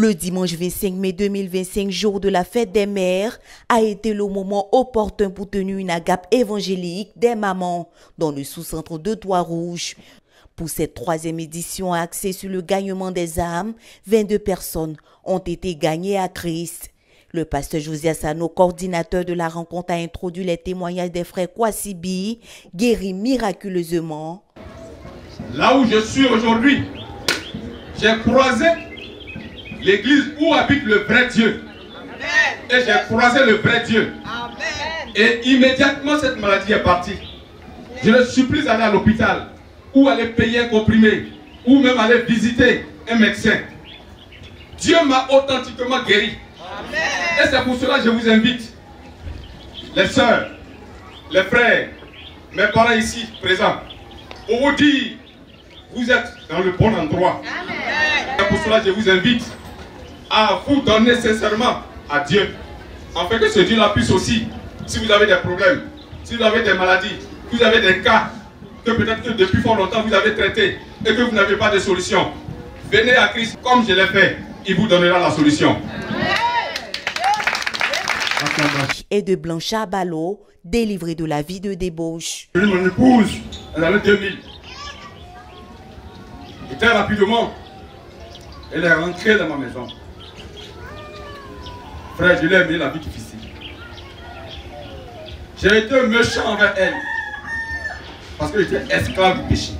Le dimanche 25 mai 2025, jour de la fête des mères, a été le moment opportun pour tenir une agape évangélique des mamans dans le sous-centre de Trois-Rouges. Pour cette troisième édition axée sur le gagnement des âmes, 22 personnes ont été gagnées à Christ. Le pasteur Josias Sano, coordinateur de la rencontre, a introduit les témoignages des frères Kwasibi, guéris miraculeusement. Là où je suis aujourd'hui, j'ai croisé l'église où habite le vrai Dieu. Amen. Et j'ai croisé le vrai Dieu. Amen. Et immédiatement cette maladie est partie. Je le supplie d'aller à l'hôpital, ou aller payer un comprimé, ou même aller visiter un médecin. Dieu m'a authentiquement guéri. Amen. Et c'est pour cela que je vous invite, les sœurs, les frères, mes parents ici présents, pour vous dire, vous êtes dans le bon endroit. Amen. C'est pour cela que je vous invite à vous donner sincèrement à Dieu, afin que ce Dieu-là puisse aussi, si vous avez des problèmes, si vous avez des maladies, si vous avez des cas que peut-être que depuis fort longtemps vous avez traités et que vous n'avez pas de solution, venez à Christ comme je l'ai fait, il vous donnera la solution. Et de Blanchard Ballot, délivré de la vie de débauche. Mon épouse, elle avait 2000. Et très rapidement, elle est rentrée dans ma maison. Frère, je l'ai aimé la vie difficile. J'ai été méchant envers elle. Parce que j'étais esclave du péché.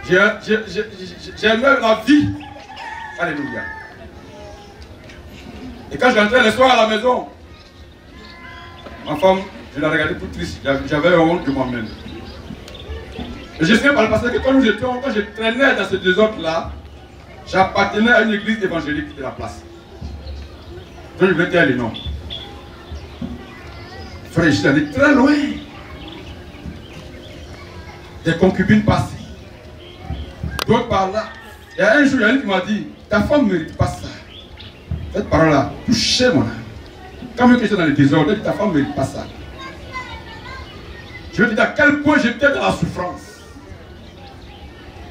J'ai aimé la vie. Alléluia. Et quand je rentrais le soir à la maison, ma femme, je la regardais toute triste. J'avais honte de moi-même. Et je sais par le passé que quand je traînais dans ce désordre-là, j'appartenais à une église évangélique de la place. Donc je vais dire les noms. Frère, je suis allé très loin. Des concubines passées. D'autres par là. Il y a un jour, il y a une qui m'a dit, ta femme ne mérite pas ça. Cette parole-là touchait mon âme. Quand même que j'étais dans le désordre, ta femme ne mérite pas ça. Je veux dire à quel point j'étais dans la souffrance.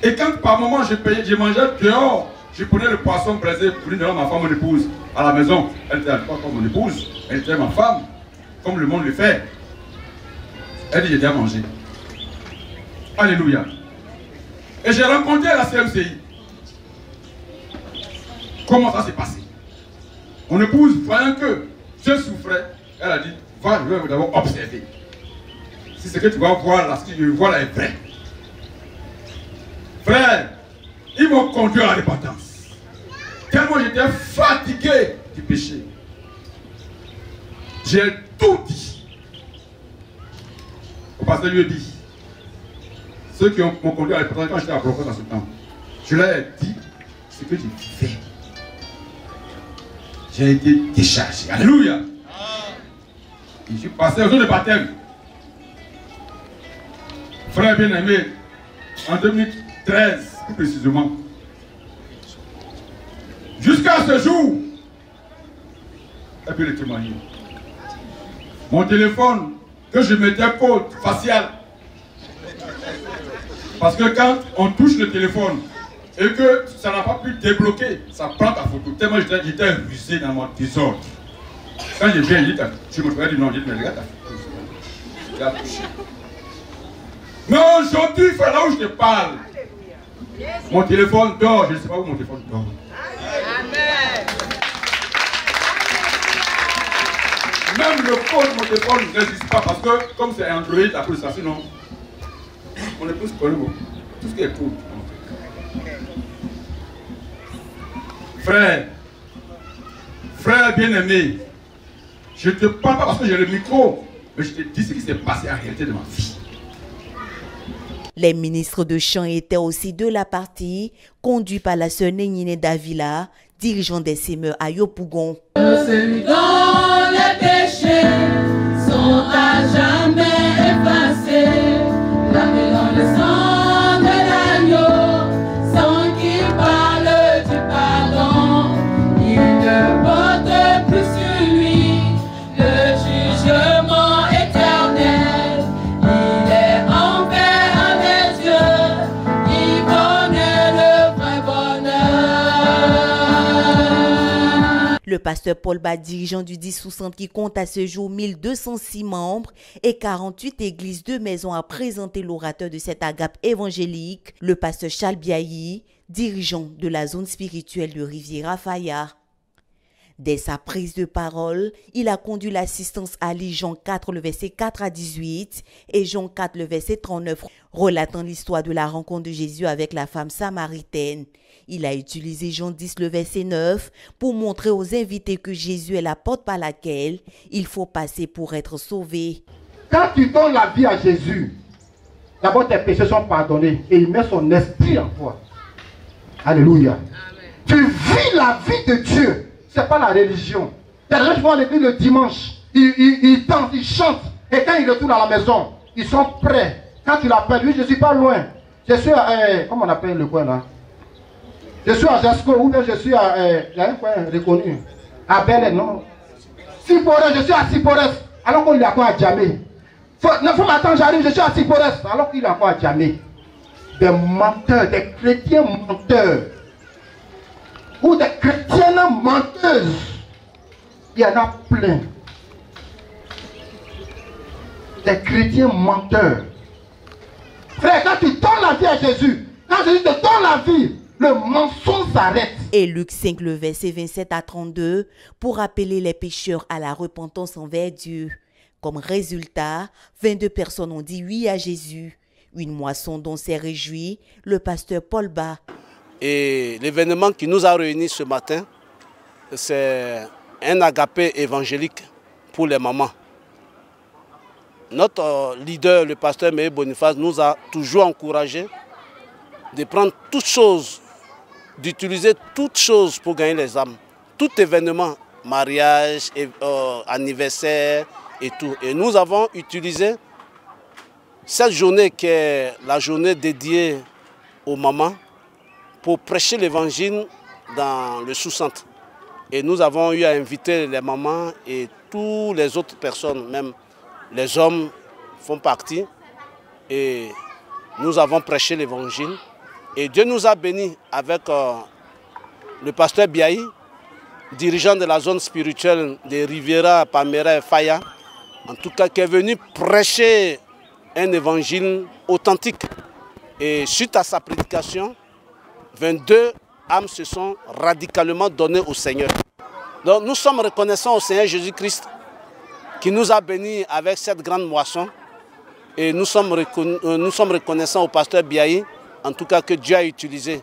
Et quand par moment je mangeais dehors, je prenais le poisson braisé pour lui donner à ma femme, mon épouse. À la maison, elle était pas comme mon épouse, elle était ma femme, comme le monde le fait. Elle dit, j'ai déjà mangé. Alléluia. Et j'ai rencontré la CMCI. Comment ça s'est passé? Mon épouse, voyant que je souffrais, elle a dit, va, je vais d'abord observer. Si ce que tu vas voir là, ce que je vois là est vrai. Frère, ils m'ont conduit à la repentance. Tellement j'étais fatigué du péché. J'ai tout dit. Au pasteur lui a dit, ceux qui m'ont conduit à la repentance quand j'étais à Brocos dans ce temps, je leur ai dit ce que j'ai fait. J'ai été déchargé. Alléluia. Et je suis passé au jour de baptême. Frère bien-aimé, en 2013, plus précisément, jusqu'à ce jour, et puis le témoigner. Mon téléphone, que je mettais pour facial. Parce que quand on touche le téléphone et que ça n'a pas pu débloquer, ça prend ta photo. Tellement j'étais rusé dans mon désordre. Quand je viens, je me regarde, non, je dis, mais regarde ta photo. Je l'ai touché. Mais aujourd'hui, il faut là où je te parle. Mon téléphone dort, je ne sais pas où mon téléphone dort. Amen. Même le code de mon téléphone n'existe pas parce que comme c'est Android, après ça, sinon, on est plus connu tout ce qui est code. Frère bien-aimé, je ne te parle pas parce que j'ai le micro, mais je te dis ce qui s'est passé en réalité de ma vie. Les ministres de chant étaient aussi de la partie, conduits par la sœur Nénine Davila, dirigeant des Semeurs à Yopougon. Celui dont les péchés sont à jamais effacés, lavé dans le sang de l'agneau, sans qu'il parle du pardon, il ne porte plus sur lui le jugement éternel. Il est en paix avec Dieu, il connaît le vrai bonheur. Le pasteur Paul Ba, dirigeant du 10 sous-centre qui compte à ce jour 1206 membres et 48 églises de maison, a présenté l'orateur de cette agape évangélique, le pasteur Charles Biayi, dirigeant de la zone spirituelle de Riviera-Faya. Dès sa prise de parole, il a conduit l'assistance à lire Jean 4, le verset 4 à 18 et Jean 4, le verset 39, relatant l'histoire de la rencontre de Jésus avec la femme samaritaine. Il a utilisé Jean 10, le verset 9, pour montrer aux invités que Jésus est la porte par laquelle il faut passer pour être sauvé. Quand tu donnes la vie à Jésus, d'abord tes péchés sont pardonnés et il met son esprit en toi. Alléluia. Amen. Tu vis la vie de Dieu. Ce n'est pas la religion. Les gens vont à l'église le dimanche, ils dansent, ils chantent. Et quand ils retournent à la maison, ils sont prêts. Quand tu l'appelles, oui, je ne suis pas loin. Je suis à, comment on appelle le coin là? Je suis à Jasco, ou bien je suis à, il y a un coin reconnu. À Belen, non? Sipores, je suis à Sipores, alors qu'il est encore à Djamé. Il faut m'attendre, j'arrive, je suis à Sipores, alors qu'il est encore à Djamé. Des menteurs, des chrétiens menteurs. Ou des chrétiennes menteuses. Il y en a plein. Des chrétiens menteurs. Frère, quand tu donnes la vie à Jésus, quand Jésus te donne la vie, le mensonge s'arrête. Et Luc 5, le verset 27 à 32, pour appeler les pécheurs à la repentance envers Dieu. Comme résultat, 22 personnes ont dit oui à Jésus. Une moisson dont s'est réjoui le pasteur Paul Ba. Et l'événement qui nous a réunis ce matin, c'est un agapé évangélique pour les mamans. Notre leader, le pasteur Meï Boniface, nous a toujours encouragés de prendre toutes choses, d'utiliser toutes choses pour gagner les âmes. Tout événement, mariage, anniversaire et tout. Et nous avons utilisé cette journée qui est la journée dédiée aux mamans pour prêcher l'évangile dans le sous-centre. Et nous avons eu à inviter les mamans et toutes les autres personnes, même les hommes font partie. Et nous avons prêché l'évangile. Et Dieu nous a bénis avec le pasteur Biayi, dirigeant de la zone spirituelle de Riviera, Palmera et Faya, en tout cas qui est venu prêcher un évangile authentique. Et suite à sa prédication, 22 âmes se sont radicalement données au Seigneur. Donc nous sommes reconnaissants au Seigneur Jésus-Christ qui nous a bénis avec cette grande moisson. Et nous sommes reconnaissants au pasteur Biayi, en tout cas que Dieu a utilisé.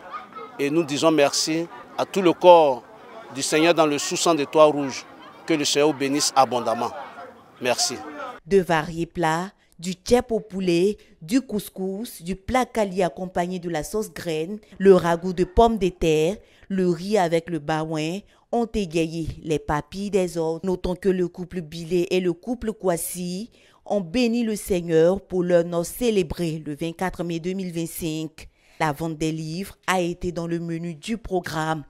Et nous disons merci à tout le corps du Seigneur dans le sous-centre des Toits Rouges. Que le Seigneur bénisse abondamment. Merci. De variés plats, du tchèp au poulet, du couscous, du plat kali accompagné de la sauce graine, le ragoût de pommes de terre, le riz avec le baouin ont égayé les papilles des autres. Notons que le couple Bilé et le couple Kwasi ont béni le Seigneur pour leur noce célébrée le 24 mai 2025. La vente des livres a été dans le menu du programme.